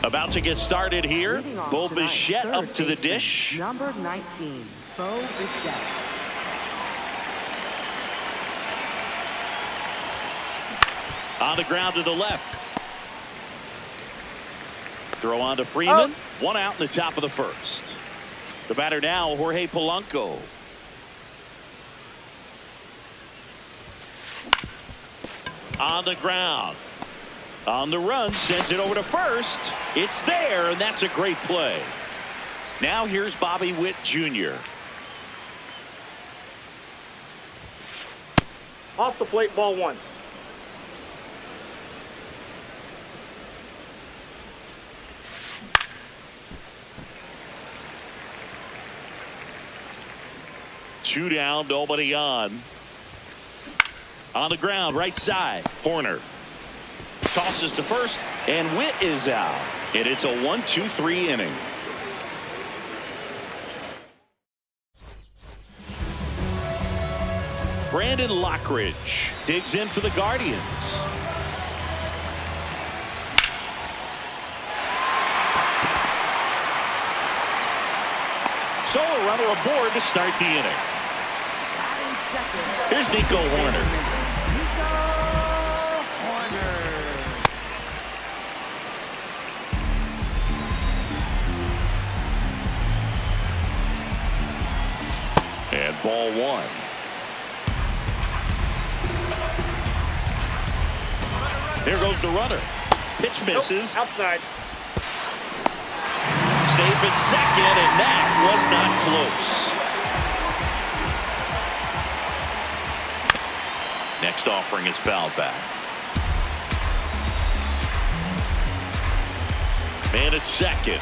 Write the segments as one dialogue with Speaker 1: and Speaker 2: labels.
Speaker 1: About to get started here. Bo Bichette up to the dish.
Speaker 2: Number 19, Bo Bichette.
Speaker 1: On the ground to the left. Throw on to Freeman. One out in the top of the first. The batter now, Jorge Polanco. On the ground. On the run, sends it over to first. It's there, and that's a great play. Now here's Bobby Witt Jr.
Speaker 3: Off the plate, ball one.
Speaker 1: Two down, nobody on. On the ground, right side. Horner tosses to first, and Witt is out. And it's a 1-2-3 inning. Brandon Lockridge digs in for the Guardians. So a runner aboard to start the inning. Here's Nico Horner. And ball one. Here goes the runner. Pitch misses.
Speaker 3: Nope, outside.
Speaker 1: Safe at second, and that was not close. Next offering is fouled back. Man at second.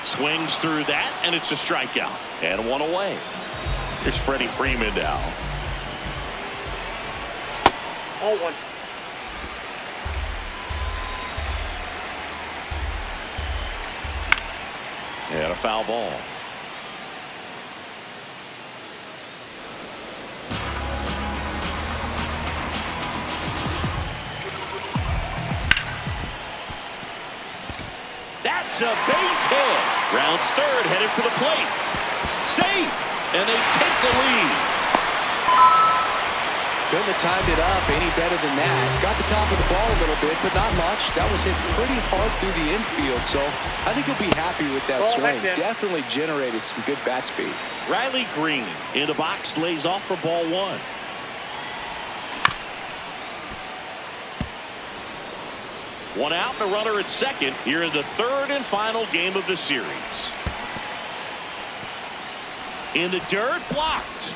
Speaker 1: Swings through that, and it's a strikeout. And one away. Here's Freddie Freeman now.
Speaker 3: All one.
Speaker 1: And a foul ball. That's a base hit. Rounds third, headed for the plate. Safe. And they take the lead.
Speaker 4: Couldn't have timed it up any better than that. Got the top of the ball a little bit, but not much. That was hit pretty hard through the infield, so I think he'll be happy with that swing. Definitely generated some good bat speed.
Speaker 1: Riley Green in the box, lays off for ball one. One out and a runner at second here in the third and final game of the series. In the dirt, blocked.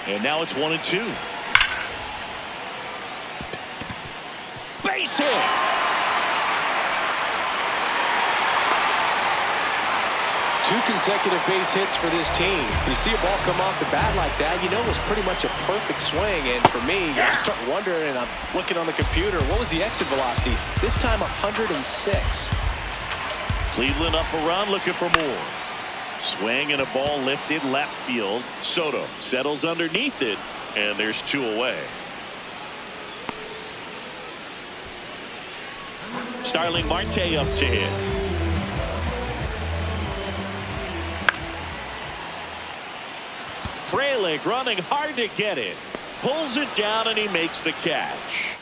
Speaker 1: And now it's 1-2. Base hit.
Speaker 4: Two consecutive base hits for this team. You see a ball come off the bat like that, you know it was pretty much a perfect swing. And for me, I start wondering, and I'm looking on the computer, what was the exit velocity? This time 106.
Speaker 1: Cleveland up a run, looking for more. Swing and a ball lifted left field. Soto settles underneath it, and there's two away. Starling Marte up to hit. Frelick running hard to get it. Pulls it down, and he makes the catch.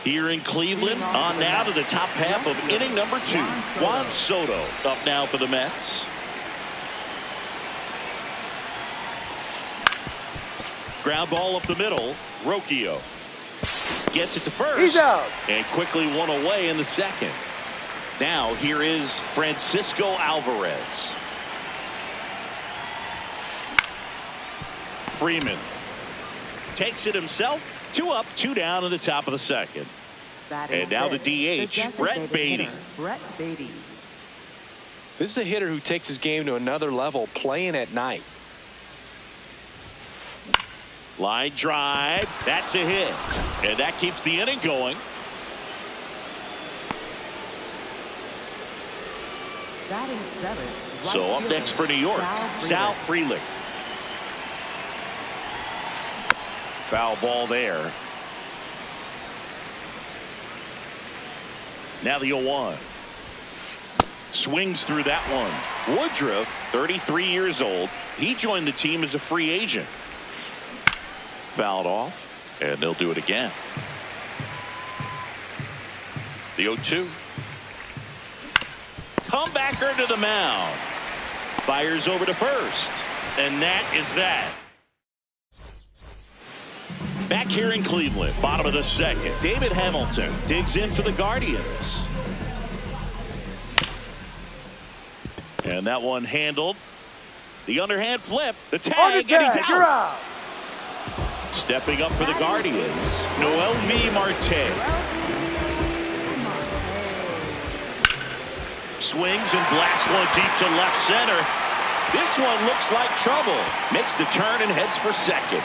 Speaker 1: Here in Cleveland, on now to the top half of inning number 2. Juan Soto up now for the Mets. Ground ball up the middle. Rocchio gets it to first.
Speaker 3: He's out.
Speaker 1: And quickly one away in the second. Now here is Francisco Alvarez. Freeman takes it himself. 2 up, 2 down in the top of the second. And now the DH, Brett Baty.
Speaker 2: Brett Baty.
Speaker 4: This is a hitter who takes his game to another level, playing at night.
Speaker 1: Line drive. That's a hit. And that keeps the inning going.
Speaker 2: Batting seventh.
Speaker 1: So up next for New York, Sal Frelick. Foul ball there. Now the 0-1. Swings through that one. Woodruff, 33 years old. He joined the team as a free agent. Fouled off, and they'll do it again. The 0-2. Comebacker to the mound. Fires over to first. And that is that. Back here in Cleveland, bottom of the second. David Hamilton digs in for the Guardians. And that one handled. The underhand flip. The tag, and he's out. Stepping up for the Guardians, Noelvi Marte. Swings and blasts one deep to left center. This one looks like trouble. Makes the turn and heads for second.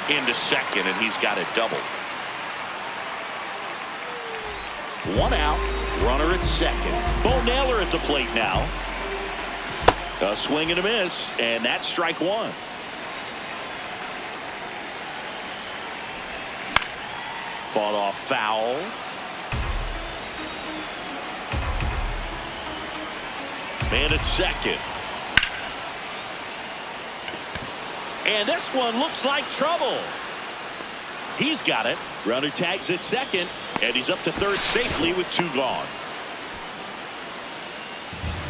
Speaker 1: Into second, and he's got it double. One out, runner at second. Bo Naylor at the plate now. A swing and a miss, and that's strike one. Fought off foul. Man at second. And this one looks like trouble. He's got it. Runner tags at second, and he's up to third safely with two gone.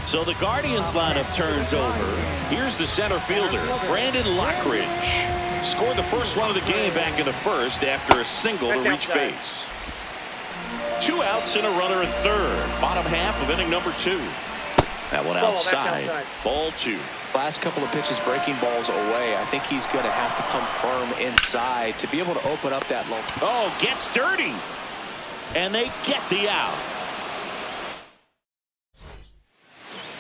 Speaker 1: So the Guardians lineup turns over. Here's the center fielder, Brandon Lockridge. Scored the first run of the game back in the first after a single to reach base. 2 outs and a runner at third. Bottom half of inning number 2. That one outside. Ball 2.
Speaker 4: Last couple of pitches breaking balls away. I think he's going to have to come firm inside to be able to open up that low.
Speaker 1: Oh, gets dirty. And they get the out.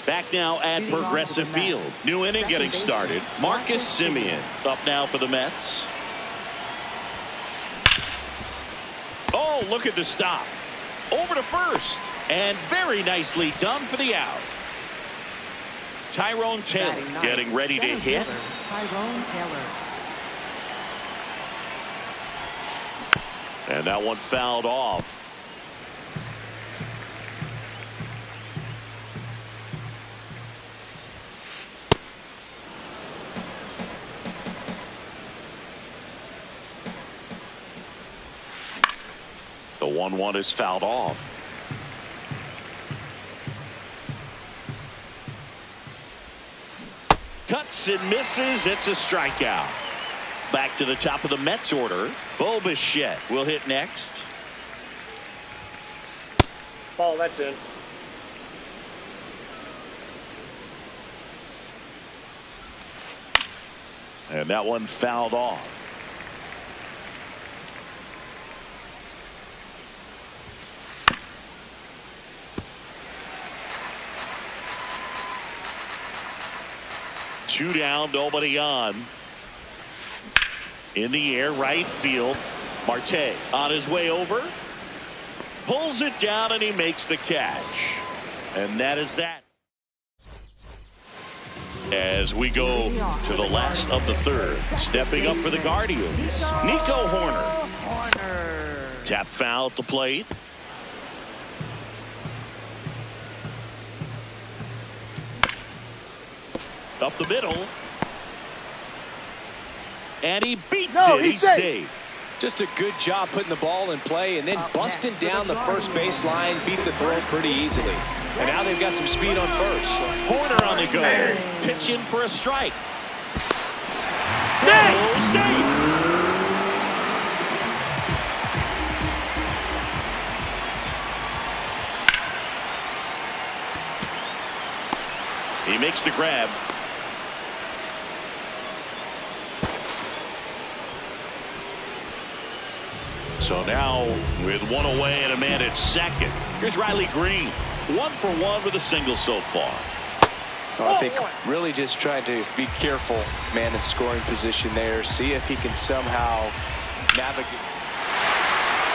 Speaker 1: Back now at Progressive Field. New inning getting started. Marcus Semien up now for the Mets. Oh, look at the stop. Over to first. And very nicely done for the out. Tyrone Taylor getting ready to hit.
Speaker 2: Tyrone Taylor.
Speaker 1: And that one fouled off. The 1-1 is fouled off. Cuts and misses. It's a strikeout. Back to the top of the Mets order. Bo Bichette will hit next.
Speaker 3: Ball, that's in.
Speaker 1: And that one fouled off. Two down, nobody on. In the air, right field. Marte on his way over. Pulls it down, and he makes the catch. And that is that. As we go to the last of the third. Stepping up for the Guardians, Nico Hoerner. Tap foul at the plate. Up the middle. And he beats it. He's safe.
Speaker 4: Just a good job putting the ball in play and then busting down the first baseline. Beat the throw pretty easily. And now they've got some speed on first.
Speaker 1: Hoerner on the go. Pitch in for a strike. Safe. He makes the grab. So now with one away and a man at second. Here's Riley Green. 1 for 1 with a single so far.
Speaker 4: I think really just trying to be careful, man, in scoring position there. See if he can somehow navigate.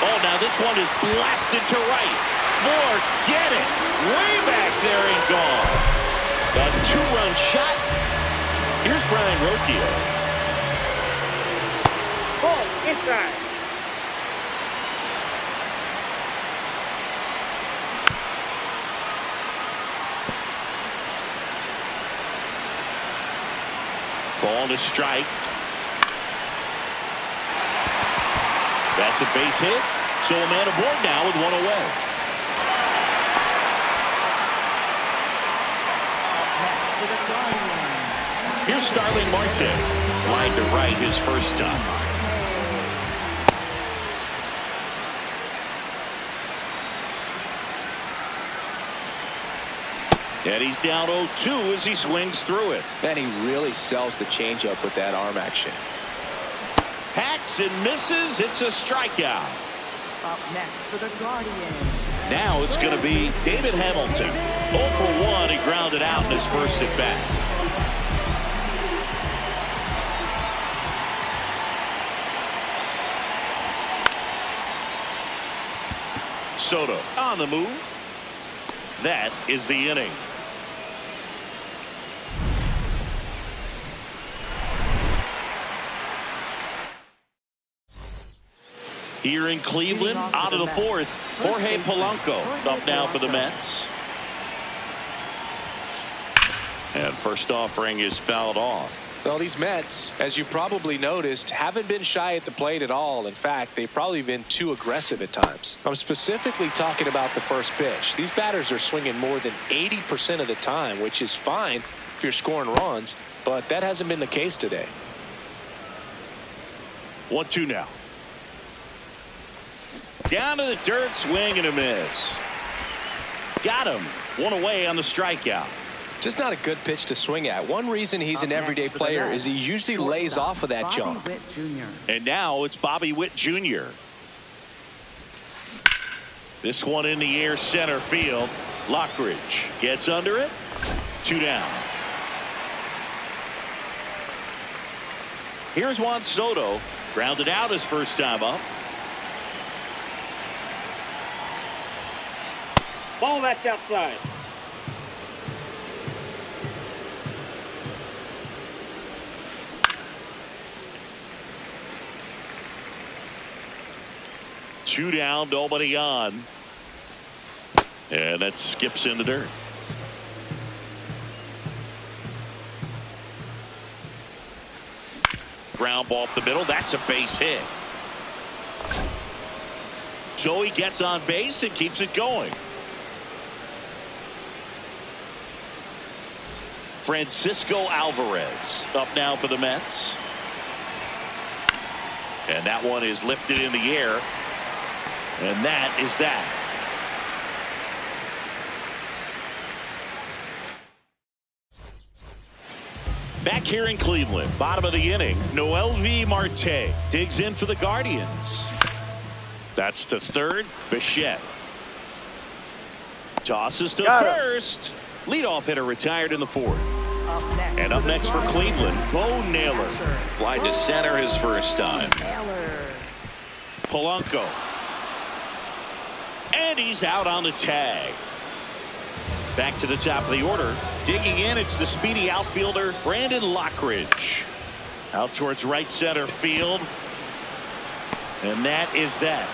Speaker 1: Oh, now this one is blasted to right. Forget it. Way back there and gone. A 2-run shot. Here's Brian Rocchio.
Speaker 3: Ball. outside.
Speaker 1: Ball to strike. That's a base hit. So a man aboard now with one away.
Speaker 2: To the Guardians.
Speaker 1: Here's Starling Marte. Flying to right his first time. And he's down 0-2 as he swings through it.
Speaker 4: And he really sells the changeup with that arm action.
Speaker 1: Hacks and misses. It's a strikeout.
Speaker 2: Up next for the Guardians.
Speaker 1: Now it's going to be David Hamilton. 0 for 1. He grounded out in his first at bat. Soto on the move. That is the inning. Here in Cleveland, out of the fourth, Jorge Polanco up now for the Mets. And first offering is fouled off.
Speaker 4: Well, these Mets, as you probably noticed, haven't been shy at the plate at all. In fact, they've probably been too aggressive at times. I'm specifically talking about the first pitch. These batters are swinging more than 80% of the time, which is fine if you're scoring runs, but that hasn't been the case today.
Speaker 1: 1-2 now. Down to the dirt, swing and a miss. Got him. One away on the strikeout.
Speaker 4: Just not a good pitch to swing at. One reason he's an everyday player is he usually lays off of that jump.
Speaker 2: Bobby Witt Jr.
Speaker 1: And now it's Bobby Witt Jr. This one in the air, center field. Lockridge gets under it. 2 down. Here's Juan Soto. Grounded out his first time up.
Speaker 3: Ball that's outside.
Speaker 1: Two down, nobody on. And that skips in the dirt. Ground ball up the middle. That's a base hit. Joey gets on base and keeps it going. Francisco Alvarez up now for the Mets. And that one is lifted in the air. And that is that. Back here in Cleveland, bottom of the inning, Noelvi Marte digs in for the Guardians. That's to third. Bichette tosses to first. Leadoff hitter retired in the fourth. And up next for Cleveland, Bo Naylor. Fly to center his first time. Polanco. And he's out on the tag. Back to the top of the order. Digging in, it's the speedy outfielder, Brandon Lockridge. Out towards right center field. And that is that.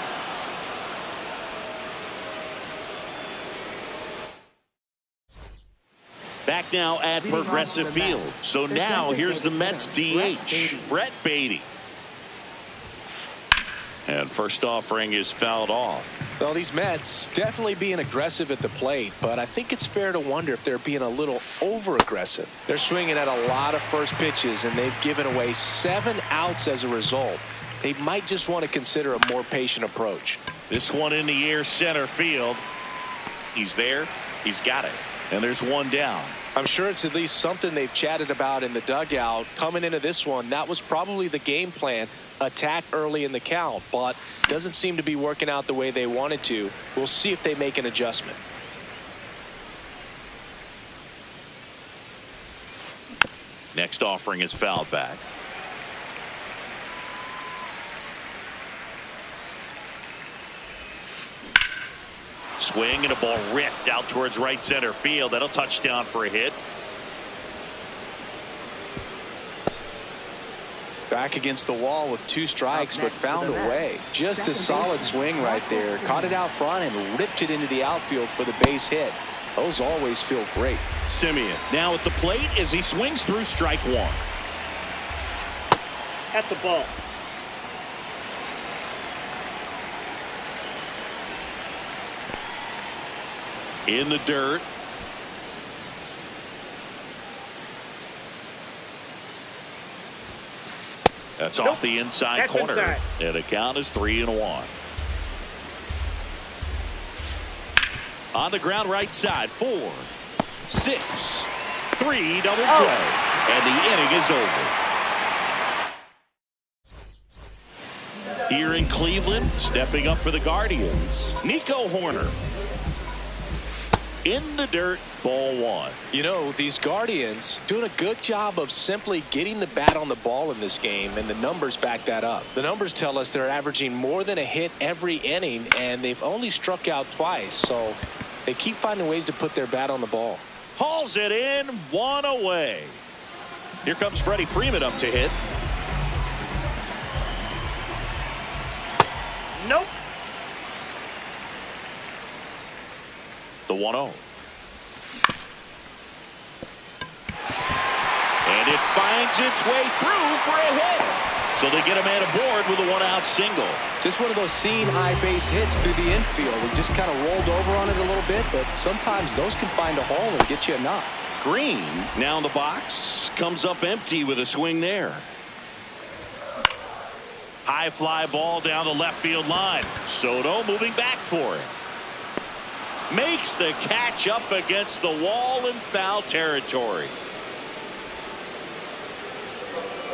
Speaker 1: Back now at Progressive Field. So now here's the Mets DH, Brett Baty. And first offering is fouled off.
Speaker 4: Well, these Mets definitely being aggressive at the plate, but I think it's fair to wonder if they're being a little over-aggressive. They're swinging at a lot of first pitches, and they've given away 7 outs as a result. They might just want to consider a more patient approach.
Speaker 1: This one in the air, center field. He's there. He's got it. And there's one down.
Speaker 4: I'm sure it's at least something they've chatted about in the dugout. Coming into this one, that was probably the game plan. Attack early in the count, but doesn't seem to be working out the way they wanted to. We'll see if they make an adjustment.
Speaker 1: Next offering is fouled back. Swing and a ball ripped out towards right center field. That'll touch down for a hit.
Speaker 4: Back against the wall with 2 strikes, but found a way. Just a solid swing right there. Caught it out front and ripped it into the outfield for the base hit. Those always feel great.
Speaker 1: Simeon now at the plate as he swings through strike 1.
Speaker 3: That's a ball.
Speaker 1: In the dirt. That's off the inside
Speaker 3: That's
Speaker 1: corner.
Speaker 3: inside.
Speaker 1: And the count is 3-1. On the ground right side. 4, 6, 3 double play. And the inning is over. Here in Cleveland, stepping up for the Guardians, Nico Hoerner. In the dirt, ball 1.
Speaker 4: You know, these Guardians doing a good job of simply getting the bat on the ball in this game, and the numbers back that up. The numbers tell us they're averaging more than a hit every inning, and they've only struck out twice, so they keep finding ways to put their bat on the ball.
Speaker 1: Hauls it in, 1 away. Here comes Freddie Freeman up to hit.
Speaker 3: Nope.
Speaker 1: The 1-0. And it finds its way through for a hit. So they get a man aboard with a 1-out single.
Speaker 4: Just one of those seeing high base hits through the infield. He just kind of rolled over on it a little bit, but sometimes those can find a hole and get you a knock.
Speaker 1: Green now in the box, comes up empty with a swing there. High fly ball down the left field line. Soto moving back for it. Makes the catch up against the wall in foul territory.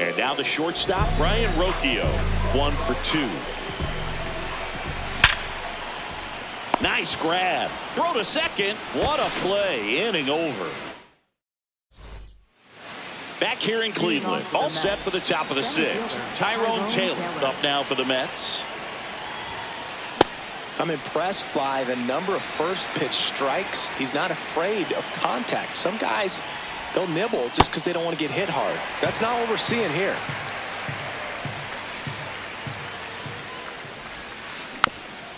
Speaker 1: And now the shortstop, Brian Rocchio, 1 for 2. Nice grab. Throw to second. What a play. Inning over. Back here in Cleveland, all set for the top of the 6th. Tyrone Taylor up now for the Mets.
Speaker 4: I'm impressed by the number of first pitch strikes. He's not afraid of contact. Some guys, they'll nibble just because they don't want to get hit hard. That's not what we're seeing here.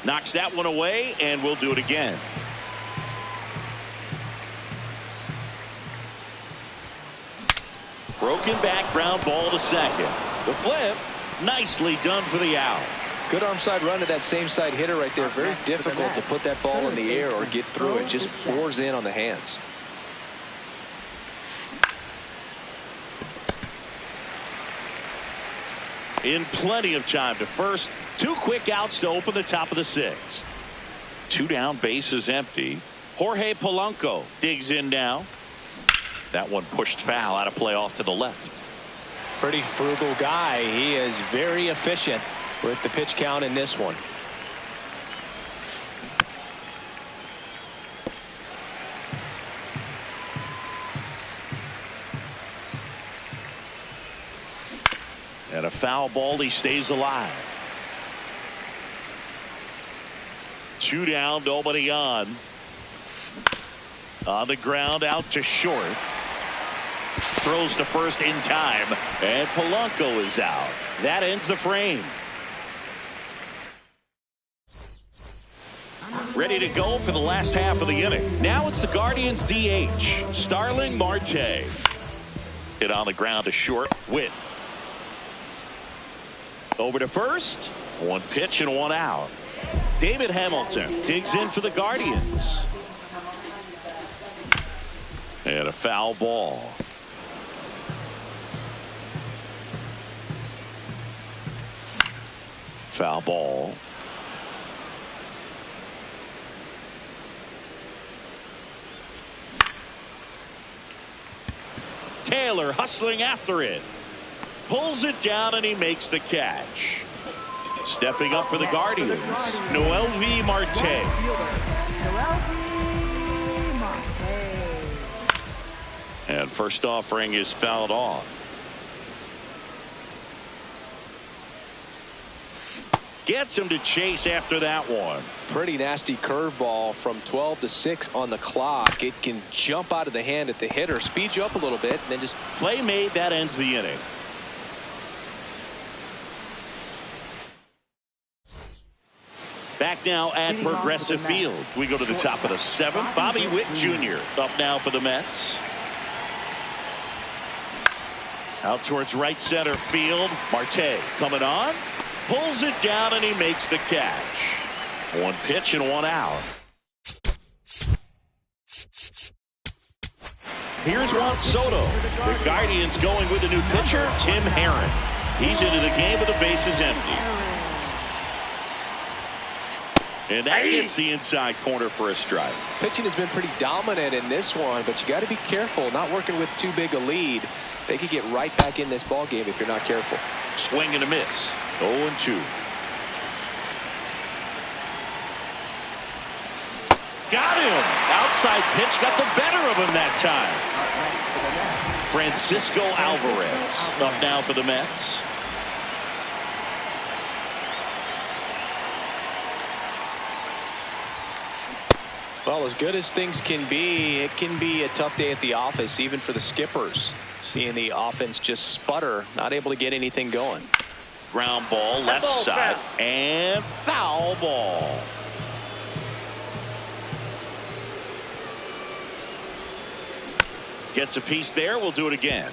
Speaker 1: Knocks that one away, and we'll do it again. Broken back ground ball to second. The flip, nicely done for the out.
Speaker 4: Good arm side run to that same side hitter right there. Very difficult to put that ball in the air or get through it. Just bores in on the hands.
Speaker 1: In plenty of time to first. 2 quick outs to open the top of the 6th. 2 down, base is empty. Jorge Polanco digs in now. That one pushed foul, out of play off to the left.
Speaker 4: Pretty frugal guy. He is very efficient with the pitch count in this one.
Speaker 1: And a foul ball, he stays alive. 2 down, nobody on. On the ground, out to short. Throws to first in time, and Polanco is out. That ends the frame. Ready to go for the last half of the inning. Now it's the Guardians DH, Starling Marte. Hit on the ground to short. Witt. Over to first. 1 pitch and 1 out. David Hamilton digs in for the Guardians. And a foul ball. Foul ball. Taylor hustling after it. Pulls it down and he makes the catch. Stepping up for the Guardians, Noelvi Marte. And first offering is fouled off. Gets him to chase after that one.
Speaker 4: Pretty nasty curveball from 12 to 6 on the clock. It can jump out of the hand at the hitter, speed you up a little bit, and then just
Speaker 1: play made. That ends the inning. Back now at Progressive Field. We go to the top of the 7th. Bobby Witt Jr. up now for the Mets. Out towards right center field. Marte coming on. Pulls it down and he makes the catch. One pitch and one out. Here's Juan Soto. The Guardians going with a new pitcher, Tim Herrin. He's into the game with the bases empty. And that gets the inside corner for a strike.
Speaker 4: Pitching has been pretty dominant in this one, but you got to be careful. Not working with too big a lead. They could get right back in this ball game if you're not careful.
Speaker 1: Swing and a miss. 0-2. Got him. Outside pitch got the better of him that time. Francisco Alvarez up now for the Mets.
Speaker 4: Well, as good as things can be, it can be a tough day at the office, even for the skippers. Seeing the offense just sputter, not able to get anything going.
Speaker 1: Ground ball, left side, and foul ball. Gets a piece there. We'll do it again.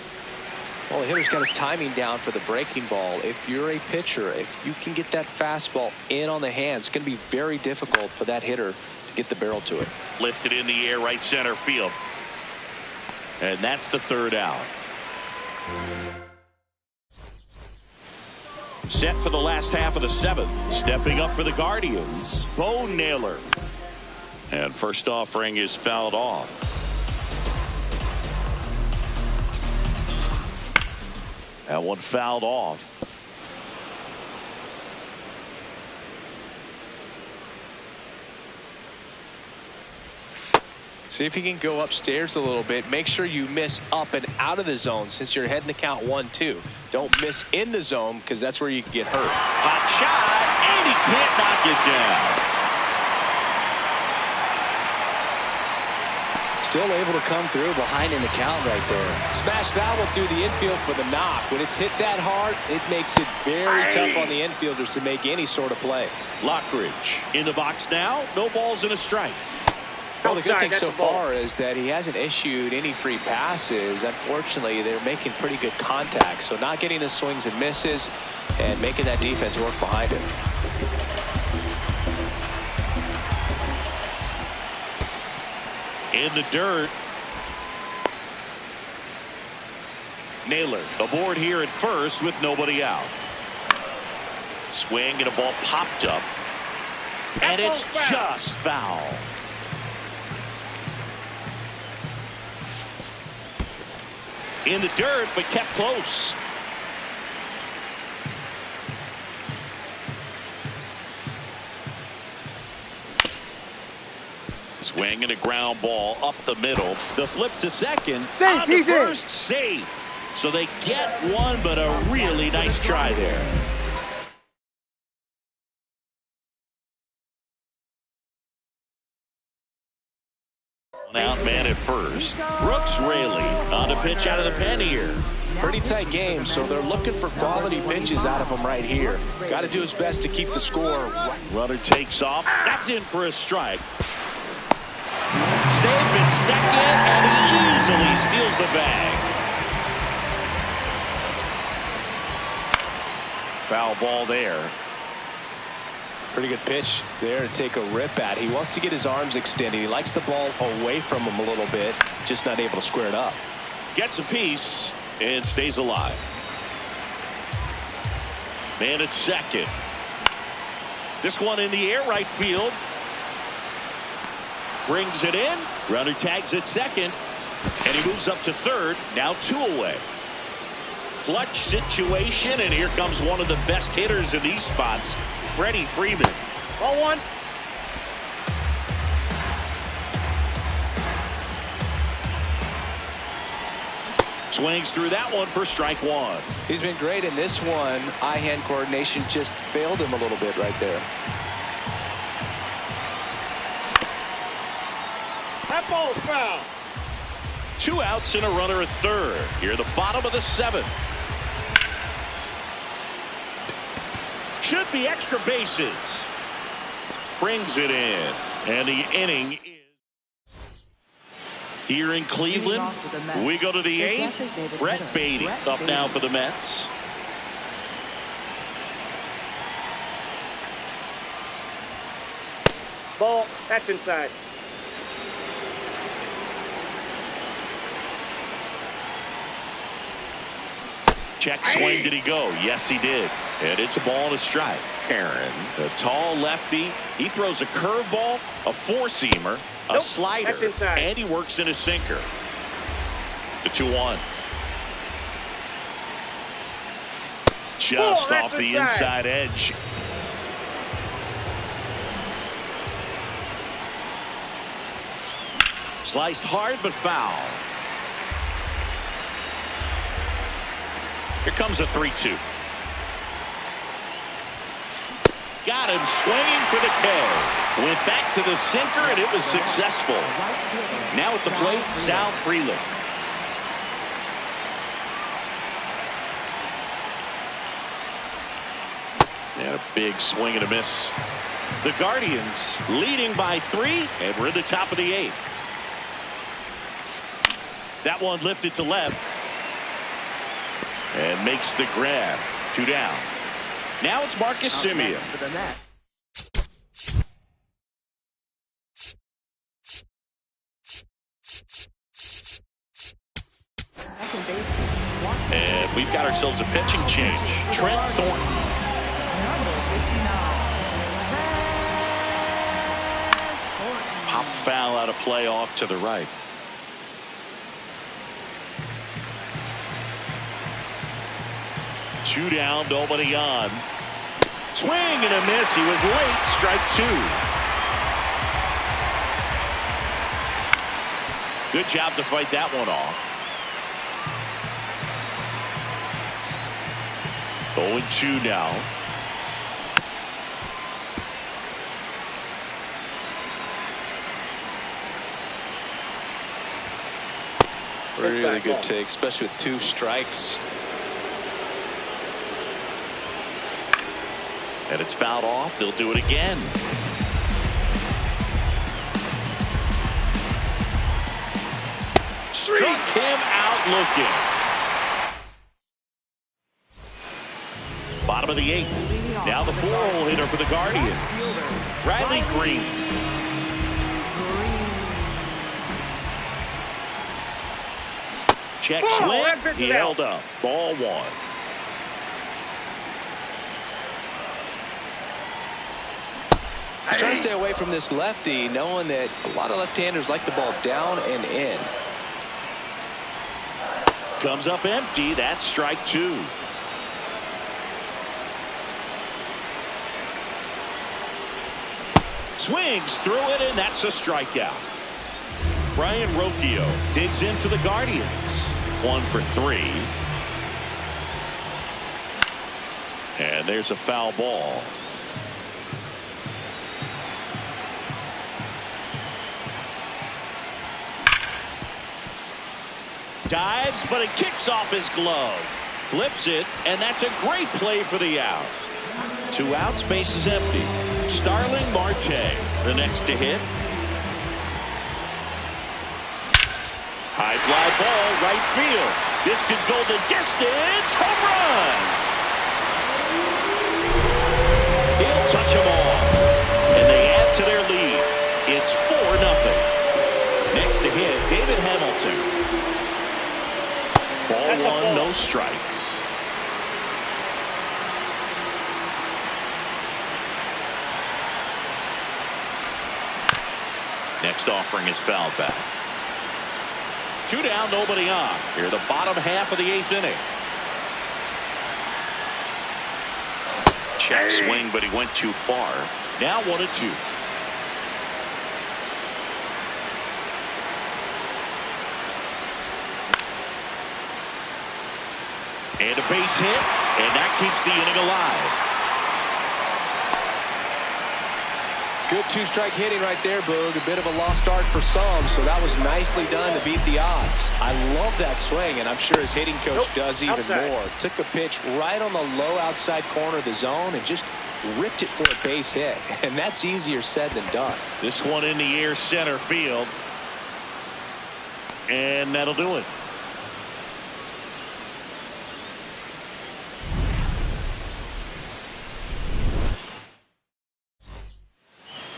Speaker 4: Well, the hitter's got his timing down for the breaking ball. If you're a pitcher, if you can get that fastball in on the hands, it's going to be very difficult for that hitter to get the barrel to it.
Speaker 1: Lifted in the air, right center field. And that's the third out. Set for the last half of the 7th. Stepping up for the Guardians, Bo Naylor. And first offering is fouled off. That one fouled off.
Speaker 4: See if you can go upstairs a little bit. Make sure you miss up and out of the zone since you're heading to count 1-2. Don't miss in the zone because that's where you can get hurt.
Speaker 1: Hot shot, and he can't knock it down.
Speaker 4: Still able to come through behind in the count right there. Smash that one through the infield for the knock. When it's hit that hard, it makes it very tough on the infielders to make any sort of play.
Speaker 1: Lockridge in the box now. No balls and a strike.
Speaker 4: Well, the good thing so far is that he hasn't issued any free passes. Unfortunately, they're making pretty good contact. So not getting the swings and misses and making that defense work behind him.
Speaker 1: In the dirt. Naylor aboard here at first with nobody out. Swing and a ball popped up. And it's just foul. In the dirt, but kept close. Swing and a ground ball up the middle. The flip to second. On the first, safe. So they get one, but a really nice try there. Out man at first. Brooks Raley on a pitch out of the pen here.
Speaker 4: Pretty tight game, so they're looking for quality pitches out of him right here. Got to do his best to keep the score.
Speaker 1: Runner takes off. That's in for a strike. Safe at second, and he easily steals the bag. Foul ball there.
Speaker 4: Pretty good pitch there to take a rip at. He wants to get his arms extended. He likes the ball away from him a little bit, just not able to square it up.
Speaker 1: Gets a piece and stays alive. Man at second. This one in the air, right field. Brings it in. Runner tags at second. And he moves up to third. Now 2 away. Clutch situation, and here comes one of the best hitters in these spots, Freddie Freeman.
Speaker 3: 0-1.
Speaker 1: Swings through that one for strike one.
Speaker 4: He's been great in this one. Eye-hand coordination just failed him a little bit right there.
Speaker 3: That ball's foul.
Speaker 1: 2 outs and a runner at third. Here at the bottom of the 7th. Should be extra bases. brings it in. And the inning is here in Cleveland. We go to the 8th. Brett Baty up now for the Mets.
Speaker 3: Ball. That's inside.
Speaker 1: Check swing. Did he go? Yes, he did. And it's a ball and a strike. Aaron, the tall lefty. He throws a curveball, a four-seamer, a slider, and he works in a sinker. The 2-1. Just off the inside edge. Sliced hard but foul. Here comes a 3-2. Got him swinging for the K. Went back to the sinker and it was successful. Now at the plate, Sal Frelick. And a big swing and a miss. The Guardians leading by 3, and we're at the top of the 8th. That one lifted to left. And makes the grab. 2 down. Now it's Marcus Semien. And we've got ourselves a pitching change. Trent Thornton. Pop foul out of play off to the right. Two down, nobody on. Swing and a miss. He was late. Strike 2. Good job to fight that one off. 0-2 now.
Speaker 4: Really good take, especially with 2 strikes.
Speaker 1: And it's fouled off. They'll do it again. Struck him out looking. Bottom of the 8th. Now the 4-hole hitter for the Guardians. Riley Green. Check swing. He held up. Ball 1.
Speaker 4: He's trying to stay away from this lefty, knowing that a lot of left-handers like the ball down and in.
Speaker 1: Comes up empty. That's strike 2. Swings through it, and that's a strikeout. Brian Rocchio digs in for the Guardians. 1 for 3. And there's a foul ball. Dives, but it kicks off his glove. Flips it, and that's a great play for the out. 2 outs, base is empty. Starling Marte, the next to hit. High fly ball, right field. This could go the distance. Home run! He'll touch them all. And they add to their lead. It's 4-0. Next to hit, David Hamilton. Ball 1, no strikes. Next offering is fouled back. 2 down, nobody on. Here, the bottom half of the 8th inning. Check swing, but he went too far. Now 1-2. And a base hit, and that keeps the inning alive.
Speaker 4: Good 2-strike hitting right there, Boog. A bit of a lost start for some, so that was nicely done to beat the odds. I love that swing, and I'm sure his hitting coach does even more. Took a pitch right on the low outside corner of the zone and just ripped it for a base hit, and that's easier said than done.
Speaker 1: This one in the air center field. And that'll do it.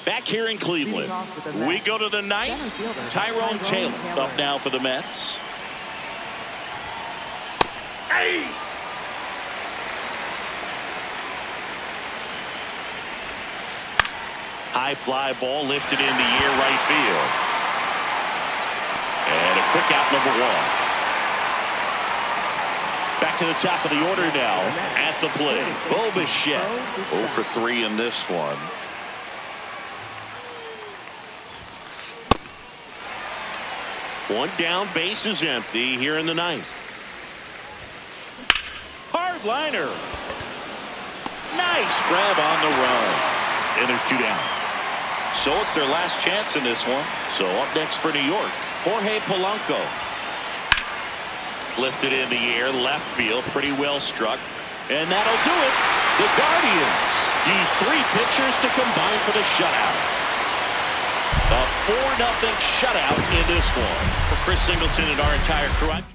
Speaker 1: Back here in Cleveland, we go to the ninth. Tyrone Taylor up now for the Mets. Hey! High fly ball lifted in the air right field. And a quick out, number one. Back to the top of the order now at the plate. Bo Bichette 0 for 3 in this one. One down, base is empty here in the ninth. Hard liner. Nice grab on the run. And there's 2 down. So it's their last chance in this one. So up next for New York, Jorge Polanco. Lifted in the air, left field, pretty well struck. And that'll do it. The Guardians use 3 pitchers to combine for the shutout. A 4-0 shutout in this one. For Chris Singleton and our entire crew.